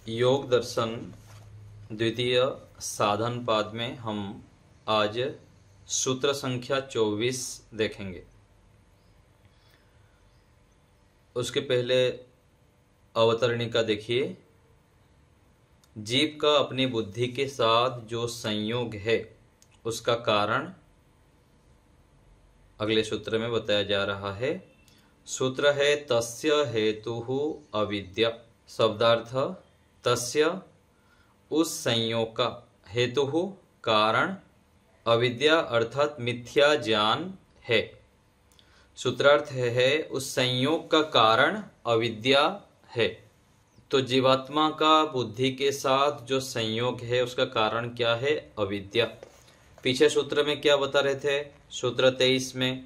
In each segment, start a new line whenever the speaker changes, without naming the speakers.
योग दर्शन द्वितीय साधन पाद में हम आज सूत्र संख्या 24 देखेंगे। उसके पहले अवतरणिका देखिए। जीव का अपनी बुद्धि के साथ जो संयोग है उसका कारण अगले सूत्र में बताया जा रहा है। सूत्र है तस्य हेतुः अविद्या। शब्दार्थ तस्य उस संयोग का, हेतुः कारण, अविद्या अर्थात मिथ्या ज्ञान है। सूत्रार्थ है उस संयोग का कारण अविद्या है। तो जीवात्मा का बुद्धि के साथ जो संयोग है उसका कारण क्या है? अविद्या। पीछे सूत्र में क्या बता रहे थे? सूत्र 23 में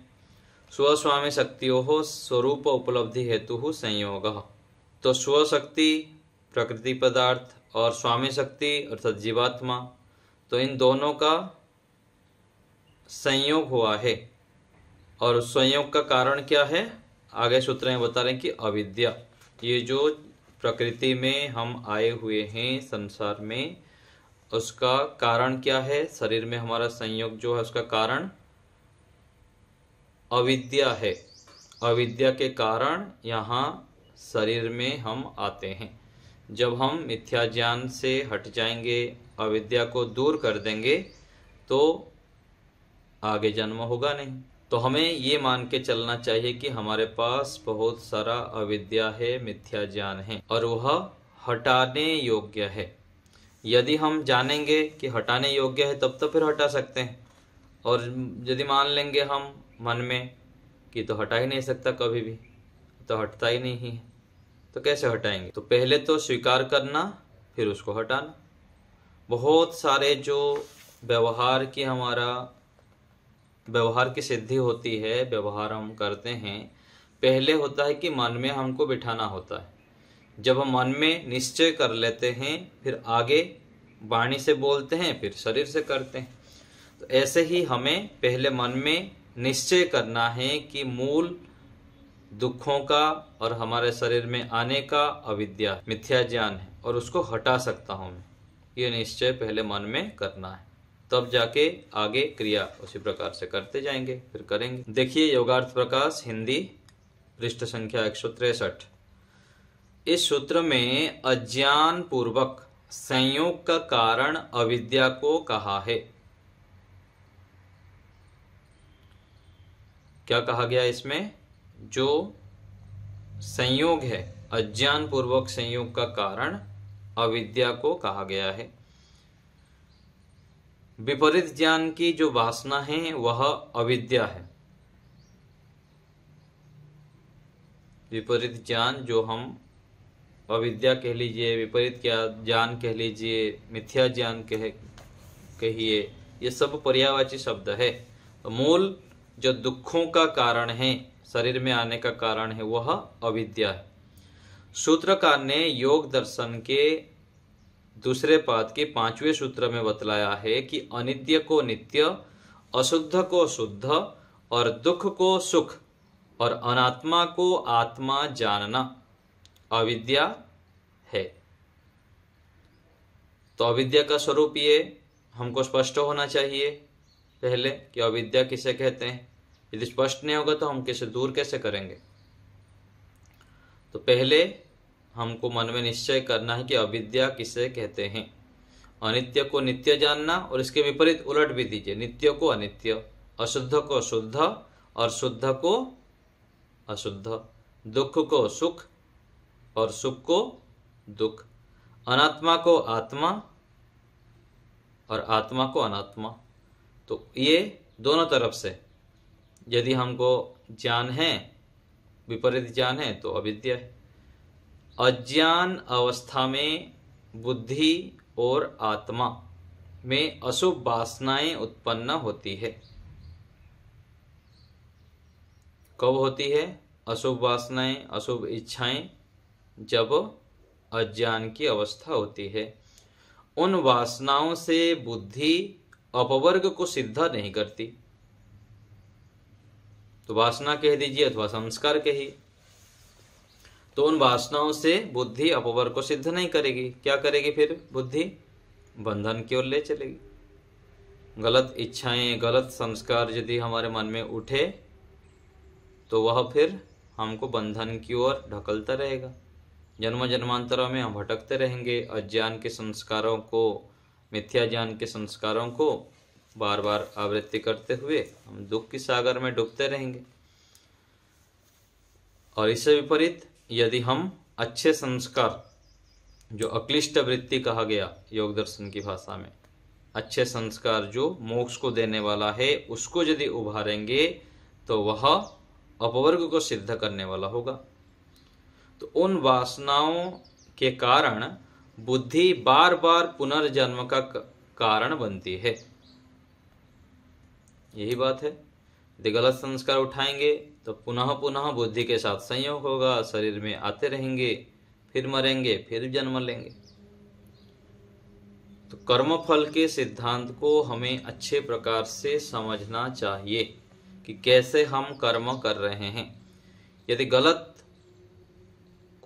स्वस्वामी शक्तियों स्वरूप उपलब्धि हेतु संयोग। तो स्वशक्ति प्रकृति पदार्थ और स्वामी शक्ति अर्थात जीवात्मा, तो इन दोनों का संयोग हुआ है। और उस संयोग का कारण क्या है? आगे सूत्र में बता रहे हैं कि अविद्या। ये जो प्रकृति में हम आए हुए हैं संसार में, उसका कारण क्या है? शरीर में हमारा संयोग जो है उसका कारण अविद्या है। अविद्या के कारण यहाँ शरीर में हम आते हैं। जब हम मिथ्या ज्ञान से हट जाएंगे, अविद्या को दूर कर देंगे, तो आगे जन्म होगा नहीं। तो हमें ये मान के चलना चाहिए कि हमारे पास बहुत सारा अविद्या है, मिथ्या ज्ञान है और वह हटाने योग्य है। यदि हम जानेंगे कि हटाने योग्य है तब तो फिर हटा सकते हैं। और यदि मान लेंगे हम मन में कि तो हटा ही नहीं सकता कभी भी, तो हटता ही नहीं है, तो कैसे हटाएंगे? तो पहले तो स्वीकार करना, फिर उसको हटाना। बहुत सारे जो व्यवहार की सिद्धि होती है, व्यवहार हम करते हैं, पहले होता है कि मन में हमको बिठाना होता है। जब हम मन में निश्चय कर लेते हैं, फिर आगे वाणी से बोलते हैं, फिर शरीर से करते हैं। तो ऐसे ही हमें पहले मन में निश्चय करना है कि मूल दुखों का और हमारे शरीर में आने का अविद्या, मिथ्या ज्ञान है और उसको हटा सकता हूं मैं। ये निश्चय पहले मन में करना है, तब जाके आगे क्रिया उसी प्रकार से करते जाएंगे, फिर करेंगे। देखिए योगार्थ प्रकाश हिंदी पृष्ठ संख्या 163। इस सूत्र में अज्ञान पूर्वक संयोग का कारण अविद्या को कहा है। क्या कहा गया इसमें? जो संयोग है, अज्ञान पूर्वक संयोग का कारण अविद्या को कहा गया है। विपरीत ज्ञान की जो वासना है वह अविद्या है। विपरीत ज्ञान जो हम अविद्या कह लीजिए, विपरीत ज्ञान कह लीजिए, मिथ्या ज्ञान कहिए, ये सब पर्यायवाची शब्द है। तो मूल जो दुखों का कारण है, शरीर में आने का कारण है, वह अविद्या है। सूत्रकार ने योग दर्शन के दूसरे पाद के 5वें सूत्र में बतलाया है कि अनित्य को नित्य, अशुद्ध को शुद्ध और दुख को सुख और अनात्मा को आत्मा जानना अविद्या है। तो अविद्या का स्वरूप ये हमको स्पष्ट होना चाहिए पहले कि अविद्या किसे कहते हैं। यदि स्पष्ट नहीं होगा तो हम किसे दूर कैसे करेंगे? तो पहले हमको मन में निश्चय करना है कि अविद्या किसे कहते हैं। अनित्य को नित्य जानना और इसके विपरीत उलट भी दीजिए। नित्य को अनित्य, अशुद्ध को शुद्ध और शुद्ध को अशुद्ध, दुख को सुख और सुख को दुख, अनात्मा को आत्मा और आत्मा को अनात्मा। तो ये दोनों तरफ से यदि हमको ज्ञान है, विपरीत ज्ञान है, तो अविद्या है। अज्ञान अवस्था में बुद्धि और आत्मा में अशुभ वासनाएं उत्पन्न होती है। कब होती है अशुभ वासनाएं, अशुभ इच्छाएं? जब अज्ञान की अवस्था होती है। उन वासनाओं से बुद्धि अपवर्ग को सिद्ध नहीं करती। तो वासना कह दीजिए अथवा संस्कार कहिए। तो उन वासनाओं से बुद्धि अपवर्ग को सिद्ध नहीं करेगी। क्या करेगी फिर? बुद्धि बंधन की ओर ले चलेगी। गलत इच्छाएं, गलत संस्कार यदि हमारे मन में उठे तो वह फिर हमको बंधन की ओर ढकलता रहेगा। जन्म जन्मांतरों में हम भटकते रहेंगे। अज्ञान के संस्कारों को, मिथ्या ज्ञान के संस्कारों को बार बार आवृत्ति करते हुए हम दुख के सागर में डूबते रहेंगे। और इससे विपरीत यदि हम अच्छे संस्कार, जो अक्लिष्ट वृत्ति कहा गया योग दर्शन की भाषा में, अच्छे संस्कार जो मोक्ष को देने वाला है, उसको यदि उभारेंगे तो वह अपवर्ग को सिद्ध करने वाला होगा। तो उन वासनाओं के कारण बुद्धि बार बार पुनर्जन्म का कारण बनती है। यही बात है। यदि गलत संस्कार उठाएंगे तो पुनः पुनः बुद्धि के साथ संयोग होगा, शरीर में आते रहेंगे, फिर मरेंगे, फिर जन्म लेंगे। तो कर्मफल के सिद्धांत को हमें अच्छे प्रकार से समझना चाहिए कि कैसे हम कर्म कर रहे हैं। यदि गलत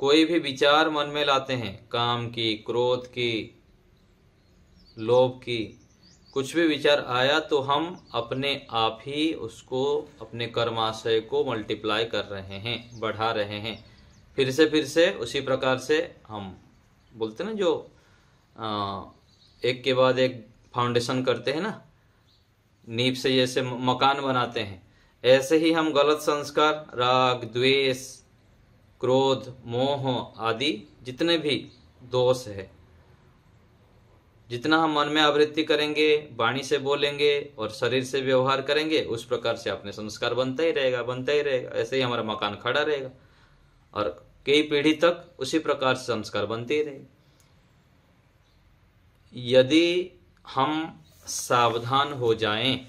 कोई भी विचार मन में लाते हैं, काम की, क्रोध की, लोभ की, कुछ भी विचार आया तो हम अपने आप ही उसको, अपने कर्माशय को मल्टीप्लाई कर रहे हैं, बढ़ा रहे हैं। फिर से उसी प्रकार से हम बोलते ना, जो एक के बाद एक फाउंडेशन करते हैं ना, नींव से जैसे मकान बनाते हैं, ऐसे ही हम गलत संस्कार, राग, द्वेष, क्रोध, मोह आदि जितने भी दोष है, जितना हम मन में आवृत्ति करेंगे, वाणी से बोलेंगे और शरीर से व्यवहार करेंगे, उस प्रकार से अपने संस्कार बनता ही रहेगा। ऐसे ही हमारा मकान खड़ा रहेगा और कई पीढ़ी तक उसी प्रकार से संस्कार बनते ही रहेंगे। यदि हम सावधान हो जाएं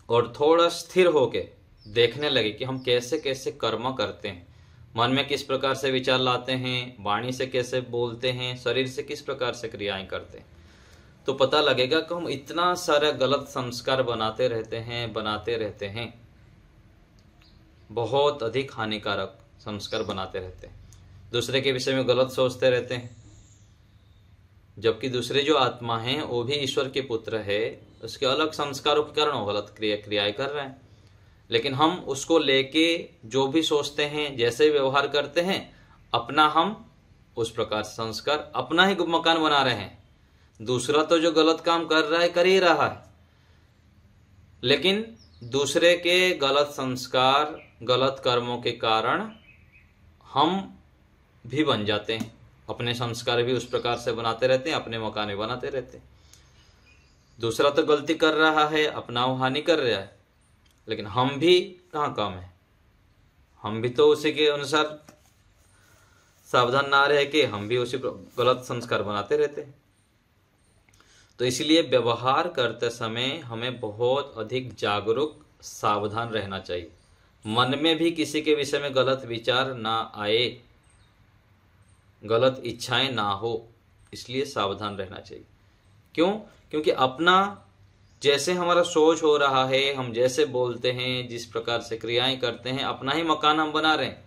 और थोड़ा स्थिर होके देखने लगे कि हम कैसे कैसे कर्म करते हैं, मन में किस प्रकार से विचार लाते हैं, वाणी से कैसे बोलते हैं, शरीर से किस प्रकार से क्रियाएं करते हैं, तो पता लगेगा कि हम इतना सारा गलत संस्कार बनाते रहते हैं, बहुत अधिक हानिकारक संस्कार बनाते रहते हैं। दूसरे के विषय में गलत सोचते रहते हैं, जबकि दूसरे जो आत्मा हैं वो भी ईश्वर के पुत्र है, उसके अलग संस्कारों के कारण वो गलत क्रियाएं कर रहे हैं। लेकिन हम उसको लेके जो भी सोचते हैं, जैसे व्यवहार करते हैं, अपना हम उस प्रकार संस्कार, अपना ही मकान बना रहे हैं। दूसरा तो जो गलत काम कर रहा है कर ही रहा है, लेकिन दूसरे के गलत संस्कार, गलत कर्मों के कारण हम भी बन जाते हैं। अपने संस्कार भी उस प्रकार से बनाते रहते हैं, अपने मकान भी बनाते रहते हैं। दूसरा तो गलती कर रहा है, अपना हानि कर रहा है, लेकिन हम भी कहाँ काम है? हम भी तो उसी के अनुसार सावधान ना रह के हम भी उसी गलत संस्कार बनाते रहते हैं। तो इसलिए व्यवहार करते समय हमें बहुत अधिक जागरूक, सावधान रहना चाहिए। मन में भी किसी के विषय में गलत विचार ना आए, गलत इच्छाएं ना हो, इसलिए सावधान रहना चाहिए। क्यों? क्योंकि अपना जैसे हमारा सोच हो रहा है, हम जैसे बोलते हैं, जिस प्रकार से क्रियाएं करते हैं, अपना ही मकान हम बना रहे हैं।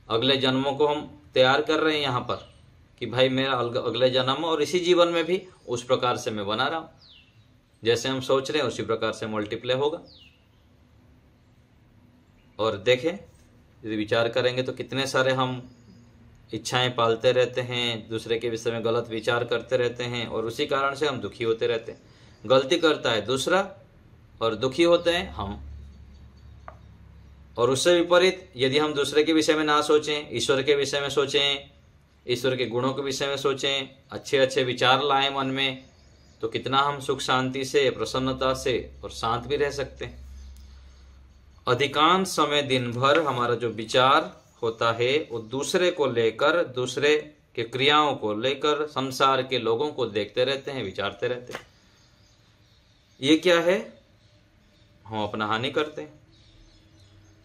अगले जन्मों को हम तैयार कर रहे हैं यहाँ पर कि भाई मेरा अगले जन्म और इसी जीवन में भी उस प्रकार से मैं बना रहा हूं। जैसे हम सोच रहे हैं उसी प्रकार से मल्टीप्लाई होगा। और देखें, यदि विचार करेंगे तो कितने सारे हम इच्छाएं पालते रहते हैं, दूसरे के विषय में गलत विचार करते रहते हैं और उसी कारण से हम दुखी होते रहते हैं। गलती करता है दूसरा और दुखी होते हैं हम। और उससे विपरीत यदि हम दूसरे के विषय में ना सोचें, ईश्वर के विषय में सोचें, ईश्वर के गुणों के विषय में सोचें, अच्छे अच्छे विचार लाएं मन में, तो कितना हम सुख शांति से, प्रसन्नता से और शांत भी रह सकते हैं। अधिकांश समय दिन भर हमारा जो विचार होता है वो दूसरे को लेकर, दूसरे के क्रियाओं को लेकर, संसार के लोगों को देखते रहते हैं, विचारते रहते हैं। ये क्या है? हम अपना हानि करते हैं।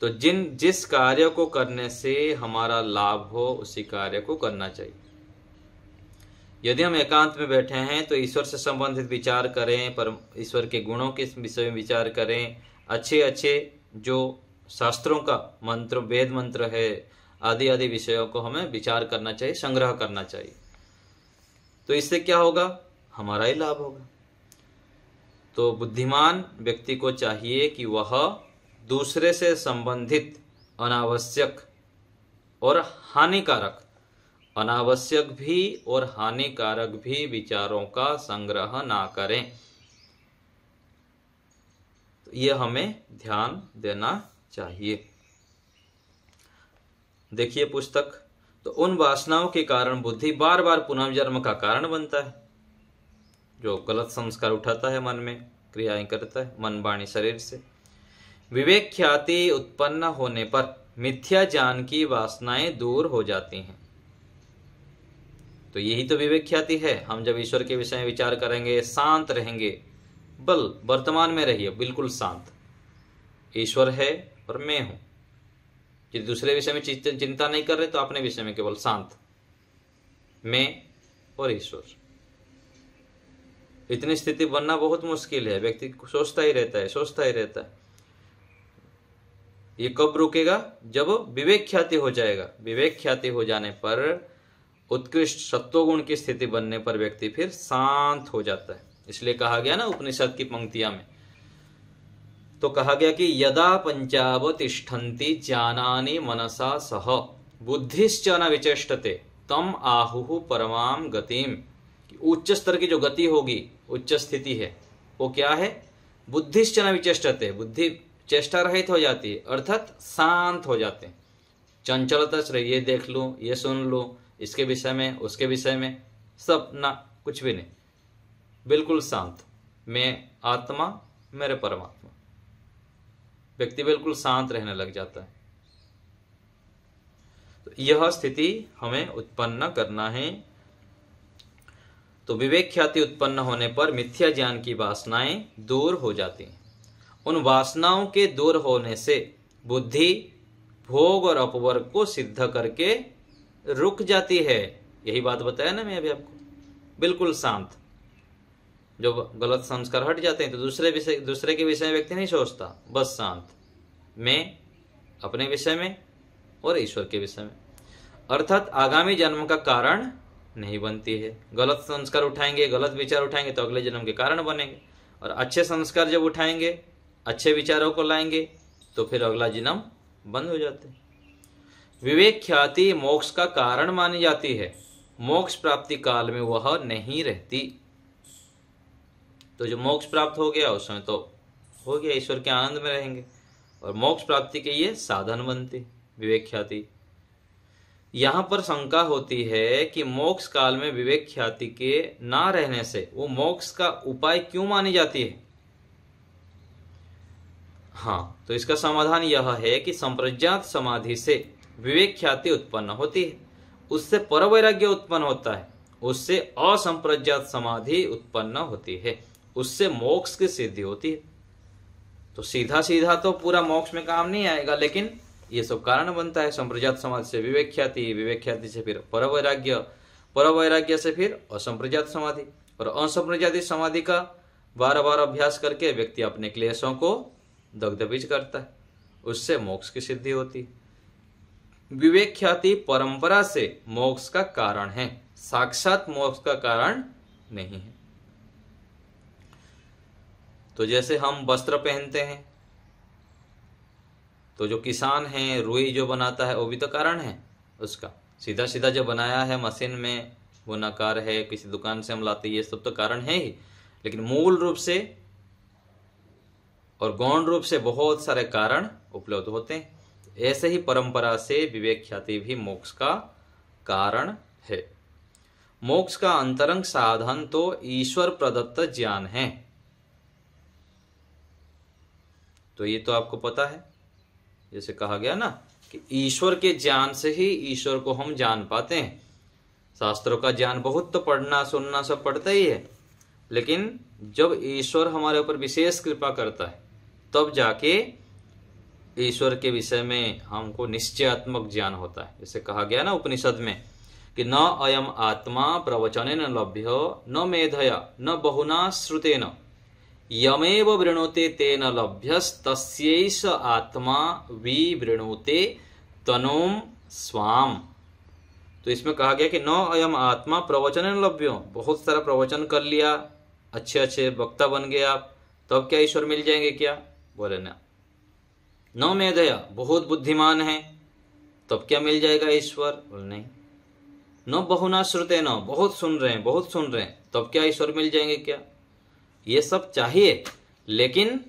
तो जिस कार्य को करने से हमारा लाभ हो उसी कार्य को करना चाहिए। यदि हम एकांत में बैठे हैं तो ईश्वर से संबंधित विचार करें, पर ईश्वर के गुणों के विषय में विचार करें, अच्छे अच्छे जो शास्त्रों का मंत्र, वेद मंत्र है, आदि आदि विषयों को हमें विचार करना चाहिए, संग्रह करना चाहिए। तो इससे क्या होगा, हमारा ही लाभ होगा। तो बुद्धिमान व्यक्ति को चाहिए कि वह दूसरे से संबंधित अनावश्यक और हानिकारक, अनावश्यक भी और हानिकारक भी विचारों का संग्रह ना करें। तो यह हमें ध्यान देना चाहिए। देखिए पुस्तक, तो उन वासनाओं के कारण बुद्धि बार बार पुनर्जन्म का कारण बनता है, जो गलत संस्कार उठाता है, मन में क्रियाएं करता है, मन वाणी शरीर से। विवेक ख्याति उत्पन्न होने पर मिथ्या ज्ञान की वासनाएं दूर हो जाती हैं। तो यही तो विवेक ख्याति है। हम जब ईश्वर के विषय में विचार करेंगे, शांत रहेंगे, बल वर्तमान में रहिए, बिल्कुल शांत, ईश्वर है और मैं हूं। यदि दूसरे विषय में चिंता नहीं कर रहे तो अपने विषय में केवल शांत, मैं और ईश्वर। इतनी स्थिति बनना बहुत मुश्किल है। व्यक्ति सोचता ही रहता है, सोचता ही रहता है। ये कब रुकेगा, जब विवेक ख्याति हो जाएगा। विवेक ख्याति हो जाने पर, उत्कृष्ट सत्वगुण की स्थिति बनने पर व्यक्ति फिर शांत हो जाता है। इसलिए कहा गया ना उपनिषद की पंक्तियां में, तो कहा गया कि यदा पंचावतिष्ठन्ति ज्ञानानि मनसा सह बुद्धिश्च न विचेष्टते तम आहुः परमाम गतिम। उच्च स्तर की जो गति होगी, उच्च स्थिति है, वो क्या है, बुद्धिश्च न विचेष्टते, बुद्धि चेष्टा रहित हो जाती है, अर्थात शांत हो जाते हैं। चंचलता से ये देख लूं, ये सुन लूं, इसके विषय में, उसके विषय में, सब ना, कुछ भी नहीं, बिल्कुल शांत। मैं आत्मा, मेरे परमात्मा। व्यक्ति बिल्कुल शांत रहने लग जाता है। तो यह स्थिति हमें उत्पन्न करना है। तो विवेक ख्याति उत्पन्न होने पर मिथ्या ज्ञान की वासनाएं दूर हो जाती हैं। उन वासनाओं के दूर होने से बुद्धि भोग और अपवर्ग को सिद्ध करके रुक जाती है। यही बात बताया ना मैं अभी आपको, बिल्कुल शांत। जब गलत संस्कार हट जाते हैं तो दूसरे के विषय में व्यक्ति नहीं सोचता, बस शांत, मैं अपने विषय में और ईश्वर के विषय में। अर्थात आगामी जन्म का कारण नहीं बनती है। गलत संस्कार उठाएंगे, गलत विचार उठाएंगे तो अगले जन्म के कारण बनेंगे, और अच्छे संस्कार जब उठाएंगे, अच्छे विचारों को लाएंगे तो फिर अगला जन्म बंद हो जाते हैं। विवेक ख्याति मोक्ष का कारण मानी जाती है, मोक्ष प्राप्ति काल में वह नहीं रहती। तो जो मोक्ष प्राप्त हो गया उसमें तो हो गया, ईश्वर के आनंद में रहेंगे, और मोक्ष प्राप्ति के ये साधन बनती विवेक ख्याति। यहां पर शंका होती है कि मोक्ष काल में विवेक ख्याति के ना रहने से वो मोक्ष का उपाय क्यों मानी जाती है। हाँ, तो इसका समाधान यह है कि संप्रज्ञात समाधि से विवेक ख्याति उत्पन्न होती है, उससे परवैराग्य उत्पन्न होता है, उससे असंप्रज्ञात समाधि उत्पन्न होती है, उससे मोक्ष की सिद्धि होती है। तो सीधा सीधा तो पूरा मोक्ष में काम नहीं आएगा, लेकिन ये सब कारण बनता है। संप्रज्ञात समाधि से विवेक ख्याति, विवेक ख्याति से फिर परवैराग्य, परवैराग्य से फिर असंप्रज्ञात समाधि, और असंप्रज्ञात समाधि का बार बार अभ्यास करके व्यक्ति अपने क्लेशों को दग्धबीज करता है, उससे मोक्ष की सिद्धि होती है। विवेक ख्याति परंपरा से मोक्ष का कारण है, साक्षात मोक्ष का कारण नहीं है। तो जैसे हम वस्त्र पहनते हैं, तो जो किसान है, रुई जो बनाता है, वो भी तो कारण है उसका। सीधा सीधा जो बनाया है मशीन में, वो नकार है, किसी दुकान से हम लाते, ये सब तो कारण है ही, लेकिन मूल रूप से और गौण रूप से बहुत सारे कारण उपलब्ध होते हैं। ऐसे ही परंपरा से विवेक ख्याति भी मोक्ष का कारण है। मोक्ष का अंतरंग साधन तो ईश्वर प्रदत्त ज्ञान है। तो ये तो आपको पता है, जैसे कहा गया ना कि ईश्वर के ज्ञान से ही ईश्वर को हम जान पाते हैं। शास्त्रों का ज्ञान बहुत तो पढ़ना सुनना सब पढ़ता ही है, लेकिन जब ईश्वर हमारे ऊपर विशेष कृपा करता है तब जाके ईश्वर के विषय में हमको निश्चयात्मक ज्ञान होता है। जैसे कहा गया ना उपनिषद में कि न अयम आत्मा प्रवचनेन लभ्यो न मेधया न बहुना श्रुतेन यमेव वृणुते तेन लभ्यस्तस्यैष आत्मा विवृणुते तनुम स्वाम। तो इसमें कहा गया कि न अयम आत्मा प्रवचन लभ्यो, बहुत सारा प्रवचन कर लिया, अच्छे अच्छे वक्ता बन गए आप, तब क्या ईश्वर मिल जाएंगे क्या? बोले ना। न मेधया, बहुत बुद्धिमान है, तब क्या मिल जाएगा ईश्वर? बोले नहीं। न बहुना श्रुते, न बहुत सुन रहे हैं, बहुत सुन रहे हैं, तब क्या ईश्वर मिल जाएंगे क्या? ये सब चाहिए, लेकिन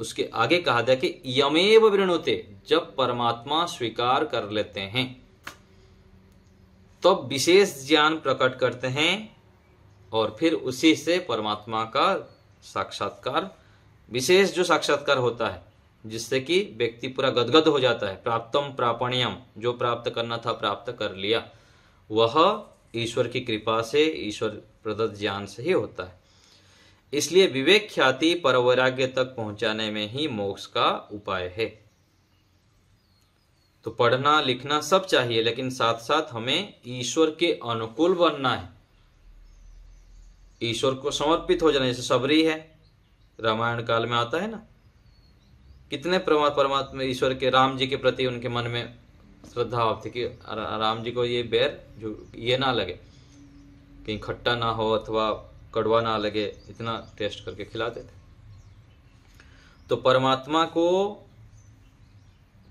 उसके आगे कहा था कि यमेव वृणुते, जब परमात्मा स्वीकार कर लेते हैं तब विशेष ज्ञान प्रकट करते हैं और फिर उसी से परमात्मा का साक्षात्कार, विशेष जो साक्षात्कार होता है जिससे कि व्यक्ति पूरा गदगद हो जाता है। प्राप्तम प्रापण्यम, जो प्राप्त करना था प्राप्त कर लिया, वह ईश्वर की कृपा से, ईश्वर प्रदत्त ज्ञान से ही होता है। इसलिए विवेक ख्याति परवैराग्य तक पहुंचाने में ही मोक्ष का उपाय है। तो पढ़ना लिखना सब चाहिए, लेकिन साथ साथ हमें ईश्वर के अनुकूल बनना है, ईश्वर को समर्पित हो जाना। जैसे सबरी है, रामायण काल में आता है ना, कितने परमात्मा ईश्वर के, राम जी के प्रति उनके मन में श्रद्धा थी कि राम जी को ये बैर जो ये ना लगे, कहीं खट्टा ना हो अथवा कड़वा ना लगे, इतना टेस्ट करके खिलाते थे। तो परमात्मा को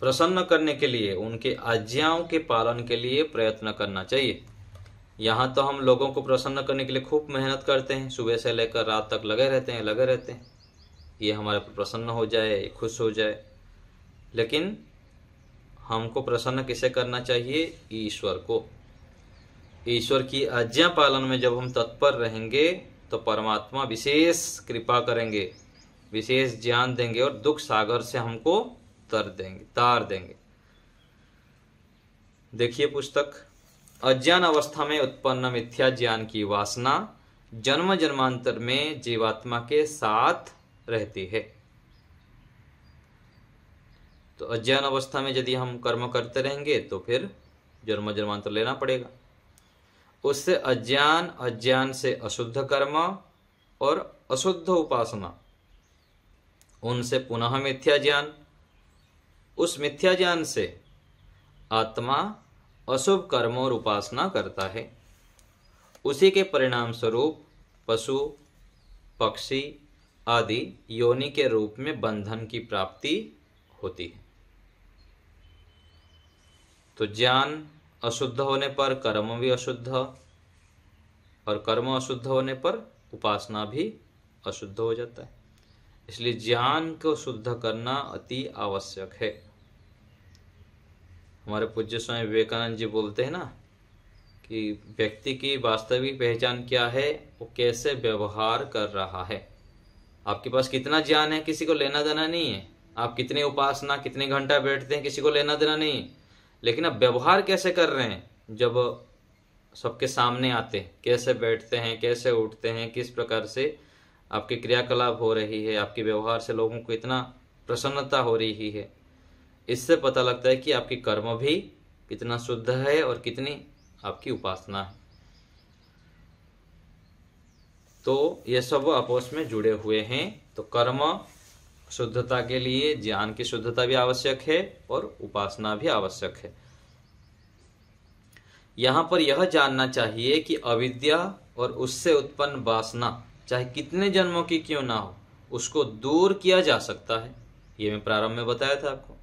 प्रसन्न करने के लिए, उनके आज्ञाओं के पालन के लिए प्रयत्न करना चाहिए। यहाँ तो हम लोगों को प्रसन्न करने के लिए खूब मेहनत करते हैं, सुबह से लेकर रात तक लगे रहते हैं, ये हमारे पर प्रसन्न हो जाए, खुश हो जाए। लेकिन हमको प्रसन्न किसे करना चाहिए? ईश्वर को। ईश्वर की आज्ञा पालन में जब हम तत्पर रहेंगे तो परमात्मा विशेष कृपा करेंगे, विशेष ज्ञान देंगे और दुख सागर से हमको तार देंगे। देखिए पुस्तक, अज्ञान अवस्था में उत्पन्न मिथ्या ज्ञान की वासना जन्म जन्मांतर में जीवात्मा के साथ रहती है। तो अज्ञान अवस्था में यदि हम कर्म करते रहेंगे तो फिर जन्म जन्मांतर लेना पड़ेगा। उससे अज्ञान से अशुद्ध कर्म और अशुद्ध उपासना, उनसे पुनः मिथ्या ज्ञान, उस मिथ्या ज्ञान से आत्मा अशुभ कर्म और उपासना करता है। उसी के परिणाम स्वरूप पशु पक्षी आदि योनि के रूप में बंधन की प्राप्ति होती है। तो ज्ञान अशुद्ध होने पर कर्म भी अशुद्ध, और कर्म अशुद्ध होने पर उपासना भी अशुद्ध हो जाता है। इसलिए ज्ञान को शुद्ध करना अति आवश्यक है। हमारे पूज्य स्वामी विवेकानंद जी बोलते हैं ना कि व्यक्ति की वास्तविक पहचान क्या है, वो कैसे व्यवहार कर रहा है। आपके पास कितना ज्ञान है किसी को लेना देना नहीं है, आप कितनी उपासना कितने घंटा बैठते हैं किसी को लेना देना नहीं है, लेकिन आप व्यवहार कैसे कर रहे हैं जब सबके सामने आते हैं, कैसे बैठते हैं, कैसे उठते हैं, किस प्रकार से आपकी क्रियाकलाप हो रही है, आपके व्यवहार से लोगों को इतना प्रसन्नता हो रही है, इससे पता लगता है कि आपकी कर्म भी कितना शुद्ध है और कितनी आपकी उपासना है। तो ये सब आपस में जुड़े हुए हैं। तो कर्म शुद्धता के लिए ज्ञान की शुद्धता भी आवश्यक है और उपासना भी आवश्यक है। यहाँ पर यह जानना चाहिए कि अविद्या और उससे उत्पन्न वासना चाहे कितने जन्मों की क्यों ना हो, उसको दूर किया जा सकता है। ये मैं प्रारंभ में बताया था आपको।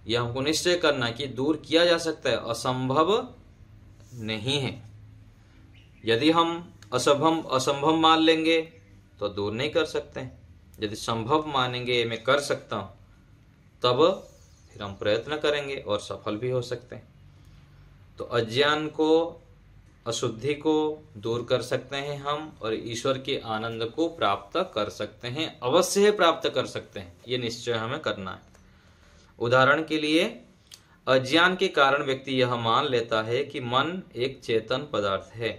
यह हमको निश्चय करना कि दूर किया जा सकता है, असंभव नहीं है। यदि हम असंभव मान लेंगे तो दूर नहीं कर सकते हैं। यदि संभव मानेंगे, मैं कर सकता हूं, तब फिर हम प्रयत्न करेंगे और सफल भी हो सकते हैं। तो अज्ञान को, अशुद्धि को दूर कर सकते हैं हम, और ईश्वर के आनंद को प्राप्त कर सकते हैं, अवश्य ही प्राप्त कर सकते हैं। ये निश्चय हमें करना है। उदाहरण के लिए, अज्ञान के कारण व्यक्ति यह मान लेता है कि मन एक चेतन पदार्थ है,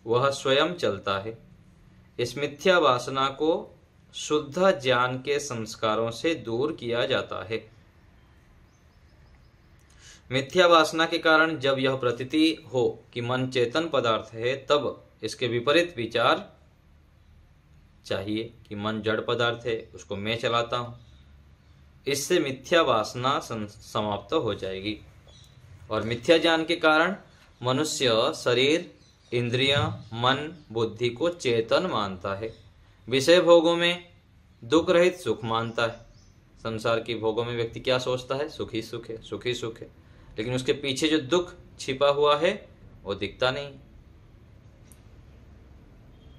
वह स्वयं चलता है। इस मिथ्या वासना को शुद्ध ज्ञान के संस्कारों से दूर किया जाता है। मिथ्या वासना के कारण जब यह प्रतीति हो कि मन चेतन पदार्थ है, तब इसके विपरीत विचार चाहिए कि मन जड़ पदार्थ है, उसको मैं चलाता हूं। इससे मिथ्या वासना समाप्त हो जाएगी। और मिथ्या ज्ञान के कारण मनुष्य शरीर, इंद्रिय, मन, बुद्धि को चेतन मानता है। विषय भोगों में दुख रहित सुख मानता है। संसार की भोगों में व्यक्ति क्या सोचता है? सुख ही सुख है, सुख ही सुख है, लेकिन उसके पीछे जो दुख छिपा हुआ है वो दिखता नहीं।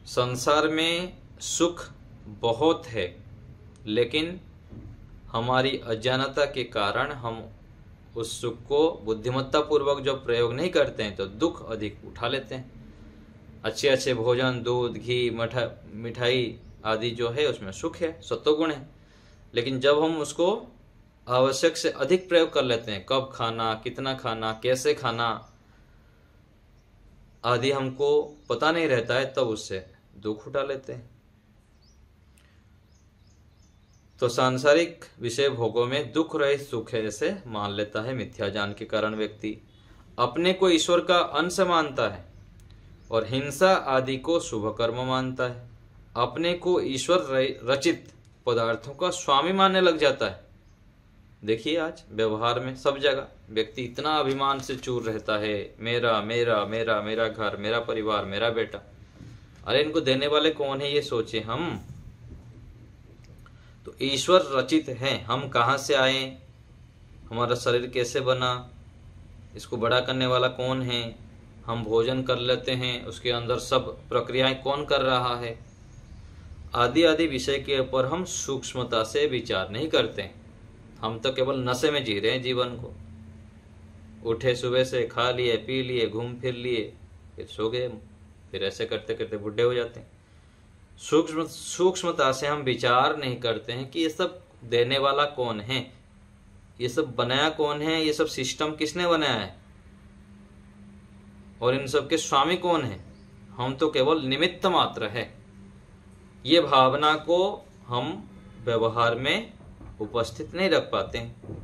संसार में सुख बहुत है, लेकिन हमारी अज्ञानता के कारण हम उस सुख को बुद्धिमत्ता पूर्वक जब प्रयोग नहीं करते हैं तो दुख अधिक उठा लेते हैं। अच्छे अच्छे भोजन, दूध, घी, मिठाई आदि जो है उसमें सुख है, सत्वगुण है, लेकिन जब हम उसको आवश्यक से अधिक प्रयोग कर लेते हैं, कब खाना, कितना खाना, कैसे खाना आदि हमको पता नहीं रहता है, तब उससे दुख उठा लेते हैं। तो सांसारिक विषय भोगों में दुख रहित सुख है ऐसे मान लेता है। मिथ्या ज्ञान के कारण व्यक्ति अपने को ईश्वर का अंश मानता है और हिंसा आदि को शुभ कर्म मानता है। अपने को ईश्वर रचित पदार्थों का स्वामी मानने लग जाता है। देखिए आज व्यवहार में सब जगह व्यक्ति इतना अभिमान से चूर रहता है, मेरा मेरा मेरा मेरा घर, मेरा परिवार, मेरा बेटा। अरे इनको देने वाले कौन है ये सोचे हम। तो ईश्वर रचित है, हम कहाँ से आए, हमारा शरीर कैसे बना, इसको बड़ा करने वाला कौन है, हम भोजन कर लेते हैं उसके अंदर सब प्रक्रियाएं कौन कर रहा है, आदि आदि विषय के ऊपर हम सूक्ष्मता से विचार नहीं करते। हम तो केवल नशे में जी रहे हैं जीवन को। उठे सुबह से, खा लिए, पी लिए, घूम फिर लिए, फिर सो गए, फिर ऐसे करते करते बुढ़े हो जाते हैं। सूक्ष्मता से हम विचार नहीं करते हैं कि ये सब देने वाला कौन है, ये सब बनाया कौन है, ये सब सिस्टम किसने बनाया है और इन सब के स्वामी कौन है। हम तो केवल निमित्त मात्र है। ये भावना को हम व्यवहार में उपस्थित नहीं रख पाते हैं।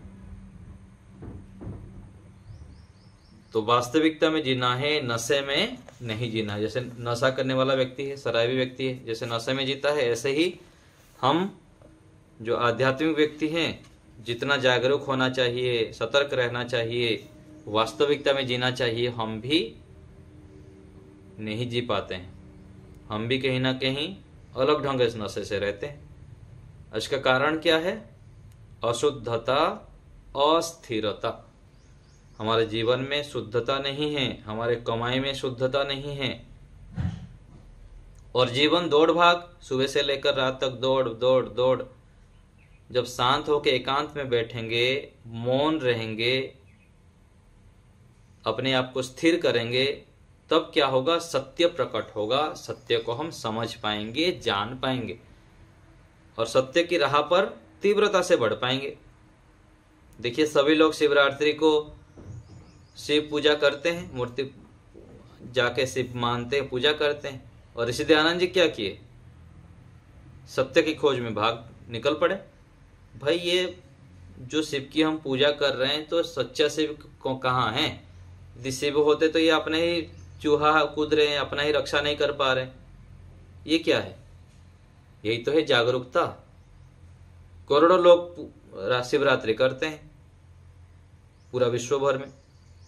तो वास्तविकता में जीना है, नशे में नहीं जीना है। जैसे नशा करने वाला व्यक्ति है, शराबी व्यक्ति है, जैसे नशे में जीता है, ऐसे ही हम जो आध्यात्मिक व्यक्ति हैं जितना जागरूक होना चाहिए, सतर्क रहना चाहिए, वास्तविकता में जीना चाहिए, हम भी नहीं जी पाते हैं। हम भी कहीं ना कहीं अलग ढंग से नशे से रहते हैं। इसका कारण क्या है? अशुद्धता, अस्थिरता। हमारे जीवन में शुद्धता नहीं है, हमारे कमाई में शुद्धता नहीं है, और जीवन दौड़ भाग, सुबह से लेकर रात तक दौड़ दौड़ दौड़। जब शांत होकर एकांत में बैठेंगे, मौन रहेंगे, अपने आप को स्थिर करेंगे, तब क्या होगा? सत्य प्रकट होगा। सत्य को हम समझ पाएंगे, जान पाएंगे और सत्य की राह पर तीव्रता से बढ़ पाएंगे। देखिए सभी लोग शिवरात्रि को शिव पूजा करते हैं, मूर्ति जाके शिव मानते हैं, पूजा करते हैं। और ऋषि दयानंद जी क्या किए? सत्य की खोज में भाग निकल पड़े। भाई ये जो शिव की हम पूजा कर रहे हैं तो सच्चा शिव कहाँ है? यदि शिव होते तो ये अपने ही चूहा कूद रहे हैं, अपना ही रक्षा नहीं कर पा रहे। ये क्या है? यही तो है जागरूकता। करोड़ों लोग शिवरात्रि करते हैं पूरा विश्व भर में,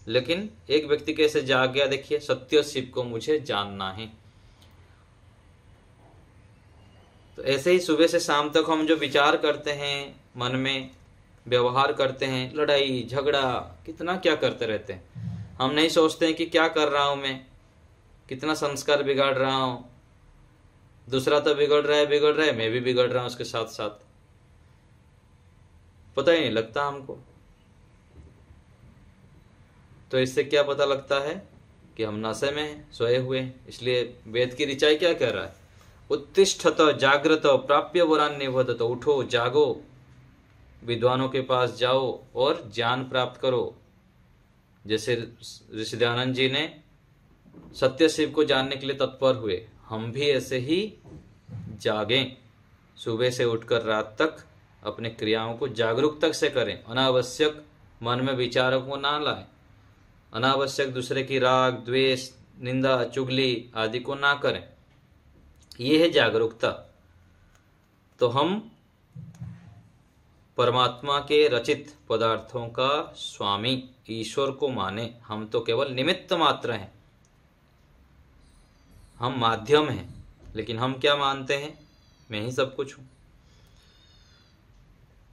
लेकिन एक व्यक्ति कैसे जाग गया? देखिए, सत्य शिव को मुझे जानना है। तो ऐसे ही सुबह से शाम तक हम जो विचार करते हैं, मन में व्यवहार करते हैं, लड़ाई झगड़ा कितना क्या करते रहते हैं। हम नहीं सोचते हैं कि क्या कर रहा हूं मैं, कितना संस्कार बिगाड़ रहा हूं। दूसरा तो बिगड़ रहा है, मैं भी बिगड़ रहा हूं उसके साथ साथ। पता ही नहीं लगता हमको। तो इससे क्या पता लगता है कि हम नशे में हैं, सोए हुए हैं। इसलिए वेद की ऋचाई क्या कह रहा है? उत्तिष्ठत जागृत प्राप्य वरान्यवदत। तो उठो, जागो, विद्वानों के पास जाओ और ज्ञान प्राप्त करो। जैसे ऋषि दयानंद जी ने सत्य शिव को जानने के लिए तत्पर हुए, हम भी ऐसे ही जागें। सुबह से उठकर रात तक अपने क्रियाओं को जागरूकता से करें। अनावश्यक मन में विचारों को ना लाएं। अनावश्यक दूसरे की राग, द्वेष, निंदा, चुगली आदि को ना करें। ये है जागरूकता। तो हम परमात्मा के रचित पदार्थों का स्वामी ईश्वर को माने। हम तो केवल निमित्त मात्र हैं, हम माध्यम हैं, लेकिन हम क्या मानते हैं? मैं ही सब कुछ हूं।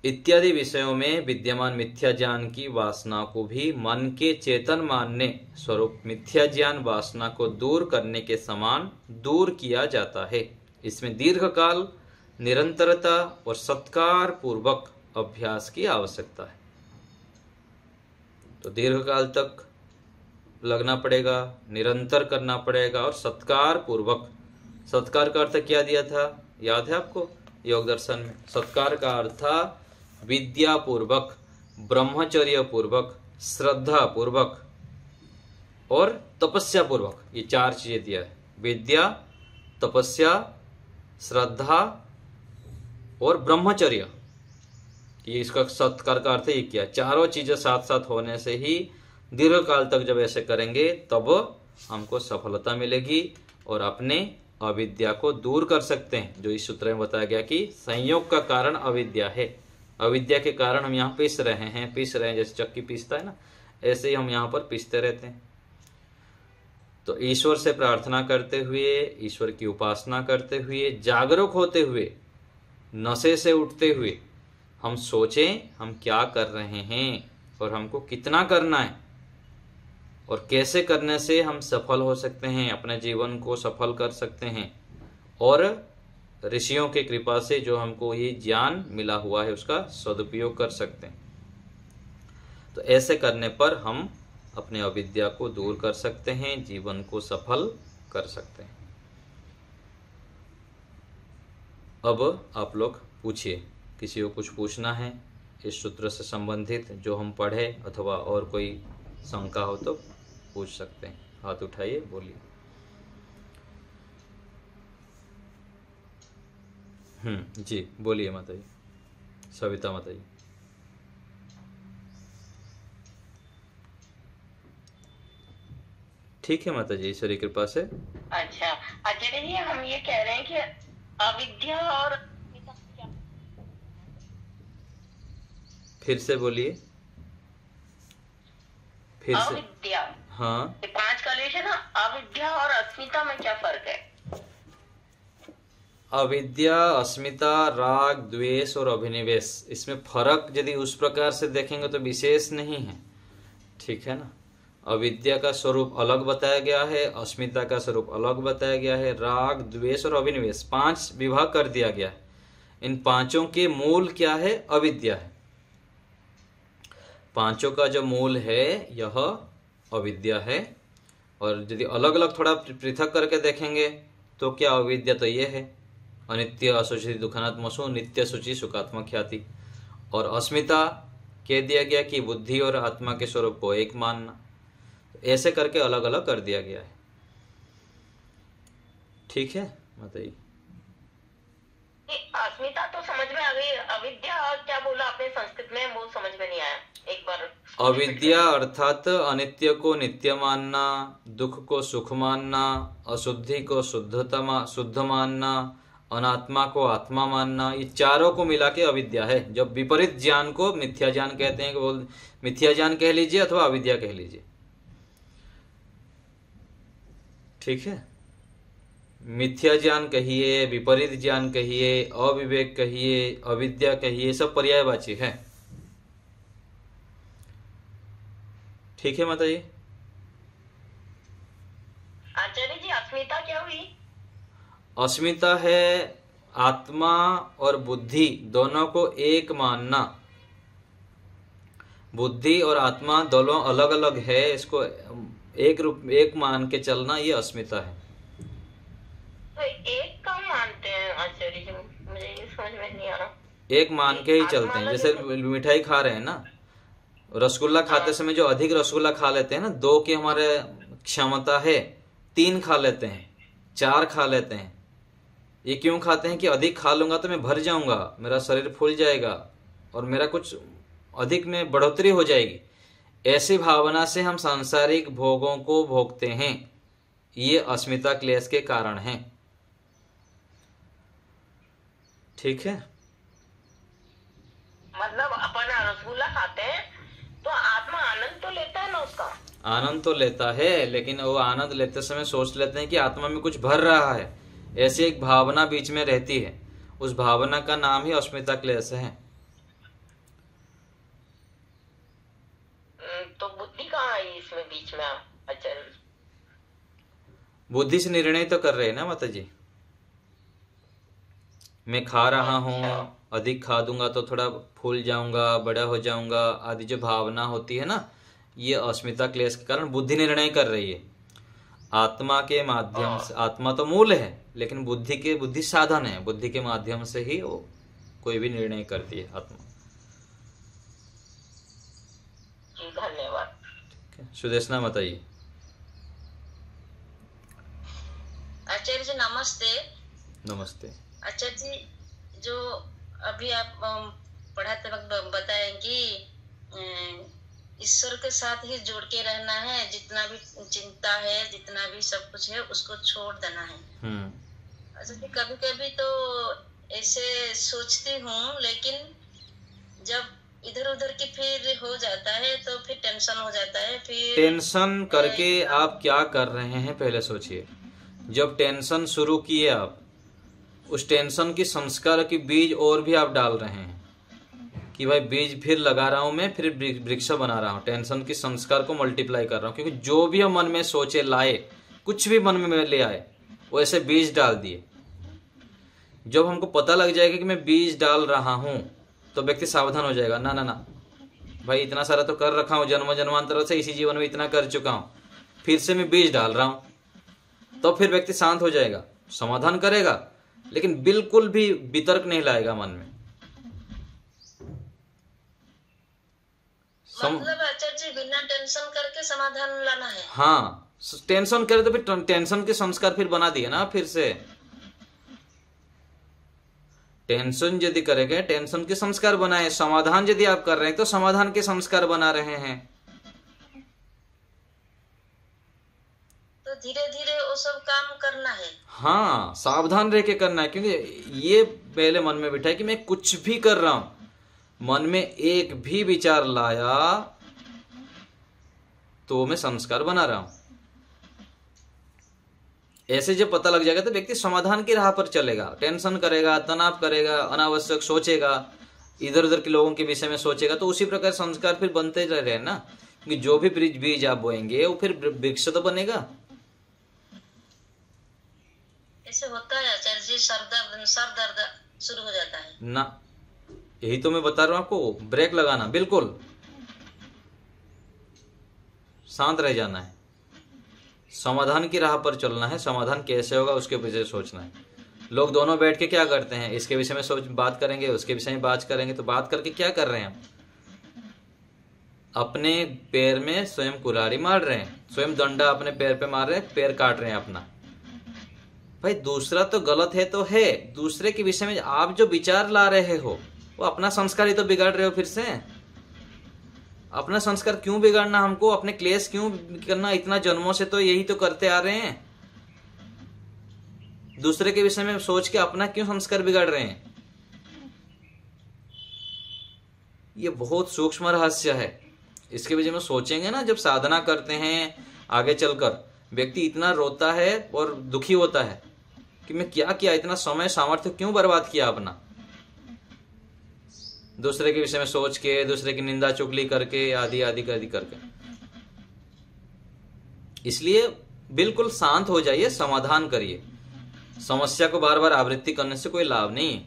इत्यादि विषयों में विद्यमान मिथ्या ज्ञान की वासना को भी मन के चेतन मानने स्वरूप मिथ्या ज्ञान वासना को दूर करने के समान दूर किया जाता है। इसमें दीर्घकाल निरंतरता और सत्कार पूर्वक अभ्यास की आवश्यकता है। तो दीर्घकाल तक लगना पड़ेगा, निरंतर करना पड़ेगा और सत्कार पूर्वक। सत्कार का अर्थ क्या दिया था, याद है आपको योग दर्शन में? सत्कार का अर्थ था विद्या पूर्वक, ब्रह्मचर्य पूर्वक, श्रद्धा पूर्वक और तपस्या पूर्वक। ये 4 चीजें दिया है, विद्या, तपस्या, श्रद्धा और ब्रह्मचर्य। ये इसका सत्कार का अर्थ ये किया। चारों चीजें साथ साथ होने से ही दीर्घकाल तक जब ऐसे करेंगे तब हमको सफलता मिलेगी और अपने अविद्या को दूर कर सकते हैं। जो इस सूत्र में बताया गया कि संयोग का कारण अविद्या है, अविद्या के कारण हम यहाँ पीस रहे हैं, जैसे चक्की पीसता है ना, ऐसे ही हम यहाँ पर पीसते रहते हैं। तो ईश्वर से प्रार्थना करते हुए, ईश्वर की उपासना करते हुए, जागरूक होते हुए, नशे से उठते हुए हम सोचें हम क्या कर रहे हैं और हमको कितना करना है और कैसे करने से हम सफल हो सकते हैं, अपने जीवन को सफल कर सकते हैं और ऋषियों के कृपा से जो हमको ये ज्ञान मिला हुआ है उसका सदुपयोग कर सकते हैं। तो ऐसे करने पर हम अपने अविद्या को दूर कर सकते हैं, जीवन को सफल कर सकते हैं। अब आप लोग पूछिए, किसी को कुछ पूछना है इस सूत्र से संबंधित जो हम पढ़े, अथवा और कोई शंका हो तो पूछ सकते हैं। हाथ उठाइए, बोलिए। जी बोलिए माता जी, सविता माता जी। ठीक है माता जी, ईश्वरी कृपा से।
अच्छा आचार्य जी, हम ये कह रहे हैं कि अविद्या और
फिर से बोलिए, फिर से।
अविद्या,
हाँ,
5 का लेशन है। अविद्या और अस्मिता में क्या फर्क है?
अविद्या, अस्मिता, राग, द्वेष और अभिनिवेश, इसमें फर्क यदि उस प्रकार से देखेंगे तो विशेष नहीं है, ठीक है ना। अविद्या का स्वरूप अलग बताया गया है, अस्मिता का स्वरूप अलग बताया गया है, राग, द्वेष और अभिनिवेश 5 विभाग कर दिया गया है। इन 5 के मूल क्या है? अविद्या है। 5 का जो मूल है यह अविद्या है। और यदि अलग अलग थोड़ा पृथक करके देखेंगे तो क्या अविद्या तो ये है, अनित्य असुचि दुखात्मसु नित्य शुचि सुखात्मक ख्याति। और अस्मिता कह दिया गया कि बुद्धि और आत्मा के स्वरूप को एक मानना। ऐसे करके अलग अलग कर दिया गया है, ठीक है माता जी।
अस्मिता तो समझ में आ गई, अविद्या और क्या बोला आपने संस्कृत में, वो समझ में नहीं आया, एक बार।
अविद्या अर्थात अनित्य को नित्य मानना, दुख को सुख मानना, अशुद्धि को शुद्ध मानना, अनात्मा को आत्मा मानना, ये चारों को मिला के अविद्या है। जब विपरीत ज्ञान को मिथ्या ज्ञान कहते हैं, कि मिथ्या ज्ञान कह लीजिए अथवा अविद्या कह लीजिए, ठीक है। मिथ्या ज्ञान कहिए, विपरीत ज्ञान कहिए, अविवेक कहिए, अविद्या कहिए, सब पर्यायवाची है, ठीक है माता जी।
आचार्य जी, अस्मिता क्या हुई?
अस्मिता है आत्मा और बुद्धि दोनों को एक मानना। बुद्धि और आत्मा दोनों अलग अलग है, इसको एक मान के चलना, ये अस्मिता है।
तो एक का मानते हैं आचार्य जी, मुझे ये समझ में नहीं आ रहा।
एक मान के ही चलते हैं। जैसे मिठाई खा रहे हैं ना, रसगुल्ला खाते समय जो अधिक रसगुल्ला खा लेते हैं ना, 2 की हमारे क्षमता है, 3 खा लेते हैं, 4 खा लेते हैं। ये क्यों खाते हैं कि अधिक खा लूंगा तो मैं भर जाऊंगा, मेरा शरीर फूल जाएगा और मेरा कुछ अधिक में बढ़ोतरी हो जाएगी। ऐसी भावना से हम सांसारिक भोगों को भोगते हैं, ये अस्मिता क्लेश के कारण है, ठीक है।
मतलब अपन रसगुल्ला खाते हैं तो आत्मा आनंद तो लेता है ना उसका।
आनंद तो लेता है, लेकिन वो आनंद लेते समय सोच लेते हैं कि आत्मा में कुछ भर रहा है, ऐसी एक भावना बीच में रहती है। उस भावना का नाम ही अस्मिता क्लेश है।
तो बुद्धि कहाँ आई इसमें बीच में आचार्य?
बुद्धि से निर्णय तो कर रहे हैं ना माता जी। मैं खा रहा हूँ, अधिक खा दूंगा तो थोड़ा फूल जाऊंगा, बड़ा हो जाऊंगा, आदि जो भावना होती है ना, ये अस्मिता क्लेश के कारण बुद्धि निर्णय कर रही है। आत्मा के माध्यम से, आत्मा तो मूल है लेकिन बुद्धि साधन है, बुद्धि के माध्यम से ही वो कोई भी निर्णय करती है आत्मा।
धन्यवाद।
सुदेशना बताइए।
आचार्य जी नमस्ते।
नमस्ते
आचार्य जी, जो अभी आप पढ़ाते वक्त बताएं कि ईश्वर के साथ ही जुड़ के रहना है, जितना भी चिंता है, जितना भी सब कुछ है उसको छोड़ देना है। अच्छा, कभी कभी तो ऐसे सोचती हूँ, लेकिन जब इधर उधर की फिर हो जाता है तो फिर टेंशन हो जाता है। फिर
टेंशन करके आप क्या कर रहे हैं पहले सोचिए। जब टेंशन शुरू किए आप, उस टेंशन की संस्कार की बीज और भी आप डाल रहे हैं कि भाई बीज फिर लगा रहा हूं मैं, फिर वृक्ष बना रहा हूं। टेंशन की संस्कार को मल्टीप्लाई कर रहा हूं, क्योंकि जो भी हम मन में सोचे लाए, कुछ भी मन में ले आए, वो ऐसे बीज डाल दिए। जब हमको पता लग जाएगा कि मैं बीज डाल रहा हूं, तो व्यक्ति सावधान हो जाएगा। ना ना ना भाई, इतना सारा तो कर रखा हूं, जन्म जन्मांतर से इसी जीवन में इतना कर चुका हूं, फिर से मैं बीज डाल रहा हूं। तो फिर व्यक्ति शांत हो जाएगा, समाधान करेगा, लेकिन बिल्कुल भी वितर्क नहीं लाएगा मन में।
मतलब आचार्य जी बिना टेंशन करके समाधान लाना है।
हाँ, टेंशन करे तो फिर टेंशन के संस्कार फिर बना दिए ना। फिर से टेंशन यदि करेंगे, टेंशन के संस्कार बनाए। समाधान यदि आप कर रहे हैं तो समाधान के संस्कार बना रहे हैं।
तो धीरे धीरे वो सब काम करना है।
हाँ, सावधान रह के करना है, क्योंकि ये पहले मन में बिठा है कि मैं कुछ भी कर रहा हूं, मन में एक भी विचार लाया तो मैं संस्कार बना रहा हूं। ऐसे जब पता लग जाएगा तो व्यक्ति समाधान की राह पर चलेगा। टेंशन करेगा, तनाव करेगा, अनावश्यक सोचेगा, इधर उधर के लोगों के विषय में सोचेगा, तो उसी प्रकार संस्कार फिर बनते रह रहे हैं ना। क्योंकि जो भी बीज आप बोएंगे वो फिर वृक्ष तो बनेगा।
ऐसे होता है आचार्य जी, सर दर्द शुरू हो जाता है
ना। यही तो मैं बता रहा हूं आपको, ब्रेक लगाना, बिल्कुल शांत रह जाना है, समाधान की राह पर चलना है। समाधान कैसे होगा उसके विषय सोचना है। लोग दोनों बैठ के क्या करते हैं, इसके विषय में बात करेंगे, उसके विषय में बात करेंगे, तो बात करके क्या कर रहे हैं? अपने पैर में स्वयं कुल्हाड़ी मार रहे हैं, स्वयं डंडा अपने पैर पे मार रहे हैं, पैर काट रहे हैं अपना। भाई दूसरा तो गलत है तो है, दूसरे के विषय में आप जो विचार ला रहे हो वो अपना संस्कार ही तो बिगाड़ रहे हो। फिर से अपना संस्कार क्यों बिगाड़ना हमको, अपने क्लेश क्यों करना? इतना जन्मों से तो यही तो करते आ रहे हैं। दूसरे के विषय में सोच के अपना क्यों संस्कार बिगाड़ रहे हैं? ये बहुत सूक्ष्म रहस्य है। इसके विषय में सोचेंगे ना, जब साधना करते हैं आगे चलकर, व्यक्ति इतना रोता है और दुखी होता है कि मैं क्या किया, इतना समय सामर्थ्य क्यों बर्बाद किया अपना, दूसरे के विषय में सोच के, दूसरे की निंदा चुगली करके, आदि आदि करके। इसलिए बिल्कुल शांत हो जाइए, समाधान करिए। समस्या को बार बार आवृत्ति करने से कोई लाभ नहीं है।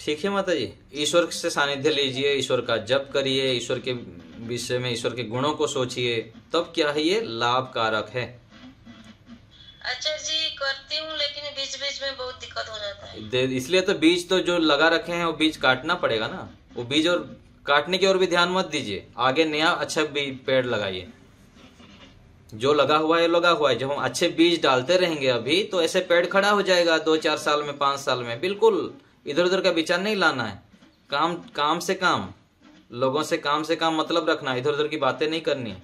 ठीक है माता जी, ईश्वर से सानिध्य लीजिए, ईश्वर का जप करिए, ईश्वर के विषय में, ईश्वर के गुणों को सोचिए, तब क्या है ये लाभकारक है।
अच्छा जी, करती हूँ लेकिन बीच बीच में बहुत दिक्कत हो जाता है।
इसलिए तो बीज तो जो लगा रखे हैं वो बीज काटना पड़ेगा ना। वो बीज और काटने की ओर भी ध्यान मत दीजिए, आगे नया अच्छा पेड़ लगाइए। जो लगा हुआ है लगा हुआ है, जब हम अच्छे बीज डालते रहेंगे अभी, तो ऐसे पेड़ खड़ा हो जाएगा 2-4 साल में, 5 साल में। बिल्कुल इधर उधर का विचार नहीं लाना है। काम से काम, लोगों से काम मतलब रखना है, इधर उधर की बातें नहीं करनी है।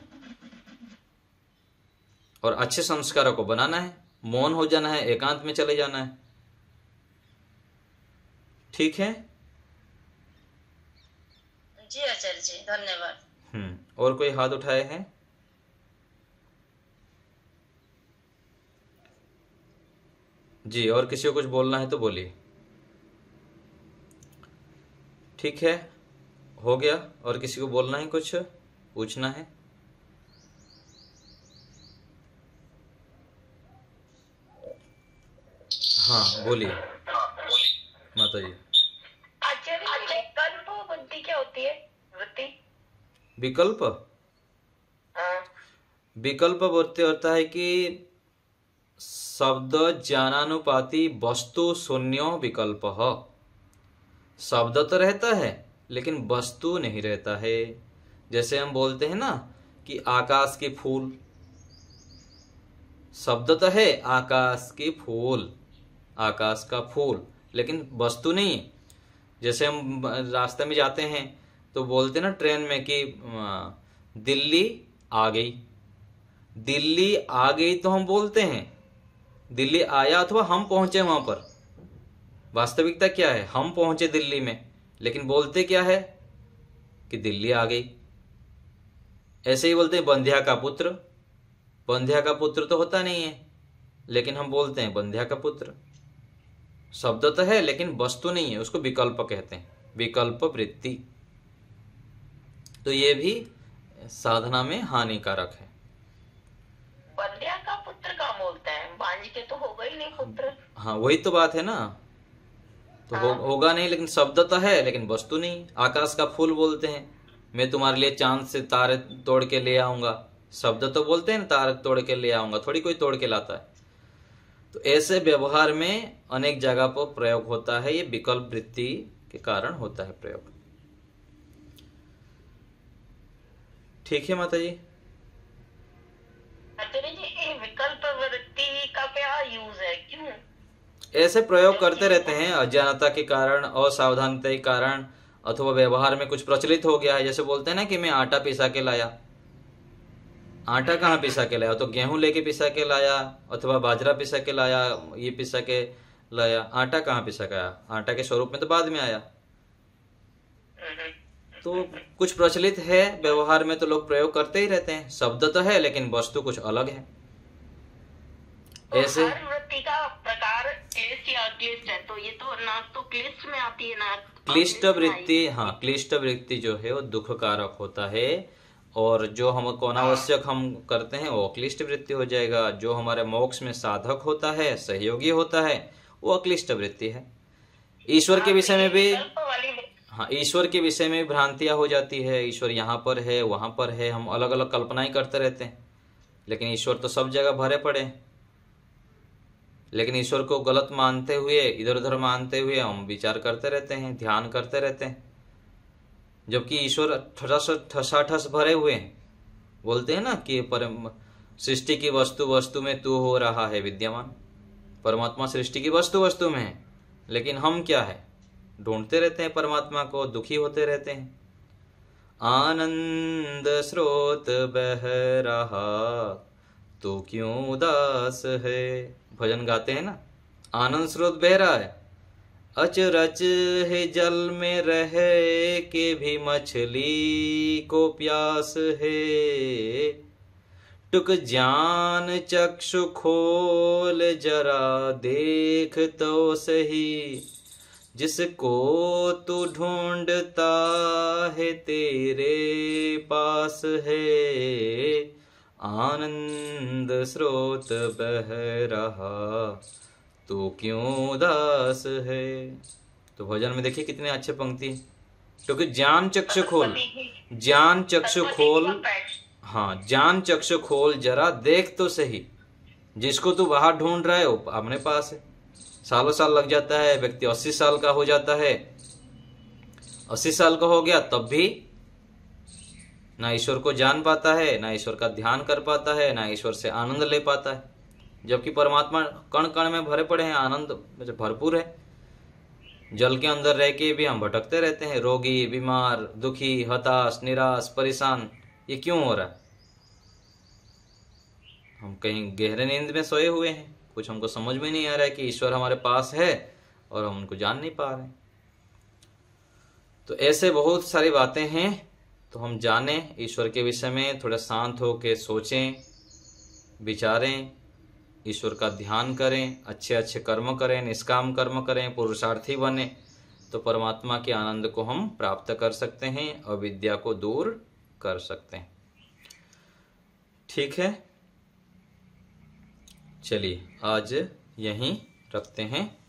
और अच्छे संस्कारों को बनाना है, मौन हो जाना है, एकांत में चले जाना है। ठीक है,
जी आचार्य जी, धन्यवाद।
और कोई हाथ उठाए हैं? जी, और किसी को कुछ बोलना है तो बोलिए। ठीक है, हो गया। और किसी को बोलना है, कुछ पूछना है? हाँ बोलिए माता जी।
आचार्य विकल्प बुद्धि क्या होती है? वृत्ति?
विकल्प?
हाँ।
विकल्प बोलते होता है कि शब्द ज्ञानानुपाति वस्तु शून्यो विकल्प। शब्द तो रहता है लेकिन वस्तु नहीं रहता है। जैसे हम बोलते हैं ना कि आकाश के फूल, शब्द तो है आकाश के फूल, आकाश का फूल, लेकिन वस्तु नहीं है। जैसे हम रास्ते में जाते हैं तो बोलते हैं ना ट्रेन में कि दिल्ली आ गई। दिल्ली आ गई तो हम बोलते हैं दिल्ली आया अथवा हम पहुंचे वहां पर। वास्तविकता क्या है? हम पहुंचे दिल्ली में, लेकिन बोलते क्या है कि दिल्ली आ गई। ऐसे ही बोलते हैं बंध्या का पुत्र। बंध्या का पुत्र तो होता नहीं है, लेकिन हम बोलते हैं बंध्या का पुत्र। शब्द तो है लेकिन वस्तु नहीं है, उसको विकल्प कहते हैं, विकल्प वृत्ति। तो ये भी साधना में हानिकारक है।
बंध्या का पुत्र का बोलते हैं, बांझ के तो होगा ही नहीं पुत्र।
हाँ वही तो बात है ना। तो होगा नहीं, लेकिन शब्द तो है लेकिन वस्तु नहीं। आकाश का फूल बोलते हैं, मैं तुम्हारे लिए चांद से तारे तोड़ के ले आऊंगा। शब्द तो बोलते हैं ना, तारे तोड़ के ले आऊंगा, थोड़ी कोई तोड़ के लाता है। तो ऐसे व्यवहार में अनेक जगह पर प्रयोग होता है, ये विकल्प वृत्ति के कारण होता है प्रयोग। ठीक है माता जी।
आचार्य जी, विकल्प वृत्ति का क्या यूज है? क्यों
ऐसे प्रयोग करते रहते हैं? अज्ञानता के कारण, असावधानता के कारण, अथवा व्यवहार में कुछ प्रचलित हो गया है। जैसे बोलते हैं ना कि मैं आटा पिसा के लाया। आटा कहाँ पिसा के लाया? तो गेहूं लेके पिसा के लाया, अथवा बाजरा पिसा के लाया, ये पिसा के लाया। आटा कहाँ पिसा के आया? आटा के स्वरूप में तो बाद में आया। तो कुछ प्रचलित है व्यवहार में, तो लोग प्रयोग करते ही रहते हैं। शब्द तो है लेकिन वस्तु कुछ अलग है।
तो
ऐसे
हर वृत्ति का प्रकार क्लिष्ट या अक्लिष्ट है, तो ये तो ना तो क्लिष्ट में आती है ना
क्लिष्ट वृत्ति। हाँ, क्लिष्ट वृत्ति जो है वो दुखकारक होता है, और जो हमको अनावश्यक हम करते हैं वो अक्लिष्ट वृत्ति हो जाएगा। जो हमारे मोक्ष में साधक होता है, सहयोगी होता है, वो अक्लिष्ट वृत्ति है। ईश्वर के विषय में भी, हाँ, ईश्वर के विषय में भ्रांतियां हो जाती है। ईश्वर यहाँ पर है, वहां पर है, हम अलग अलग कल्पनाएं करते रहते हैं। लेकिन ईश्वर तो सब जगह भरे पड़े हैं। लेकिन ईश्वर को गलत मानते हुए, इधर उधर मानते हुए हम विचार करते रहते हैं, ध्यान करते रहते हैं, जबकि ईश्वर ठसाठस भरे हुए हैं। बोलते हैं ना कि परम सृष्टि की वस्तु वस्तु में तू हो रहा है विद्यमान। परमात्मा सृष्टि की वस्तु वस्तु में है, लेकिन हम क्या है? ढूंढते रहते हैं परमात्मा को, दुखी होते रहते हैं। आनंद स्रोत बह रहा तो क्यों उदास है, भजन गाते हैं ना। आनंद स्रोत बह रहा है, अचरज है जल में रह के भी मछली को प्यास है। टुक ज्ञान चक्षु खोल जरा देख तो सही, जिसको तू ढूंढता है तेरे पास है। आनंद स्रोत बह रहा तो क्यों उदास है। तो भजन में देखिए कितने अच्छे पंक्ति, क्योंकि ज्ञान चक्षु खोल, ज्ञान चक्षु खोल, हाँ, ज्ञान चक्षु खोल जरा देख तो सही, जिसको तू बाहर ढूंढ रहा है वो अपने पास है। सालों साल लग जाता है, व्यक्ति 80 साल का हो जाता है, 80 साल का हो गया तब भी ना ईश्वर को जान पाता है, ना ईश्वर का ध्यान कर पाता है, ना ईश्वर से आनंद ले पाता है। जबकि परमात्मा कण कण में भरे पड़े हैं, आनंद भरपूर है। जल के अंदर रह के भी हम भटकते रहते हैं, रोगी, बीमार, दुखी, हताश, निराश, परेशान। ये क्यों हो रहा है? हम कहीं गहरे नींद में सोए हुए हैं, कुछ हमको समझ में नहीं आ रहा है कि ईश्वर हमारे पास है और हम उनको जान नहीं पा रहे हैं। तो ऐसे बहुत सारी बातें हैं। तो हम जानें ईश्वर के विषय में, थोड़ा शांत होकर सोचें, विचारें, ईश्वर का ध्यान करें, अच्छे अच्छे कर्म करें, निष्काम कर्म करें, पुरुषार्थी बने, तो परमात्मा के आनंद को हम प्राप्त कर सकते हैं और विद्या को दूर कर सकते हैं। ठीक है, चलिए आज यहीं रखते हैं।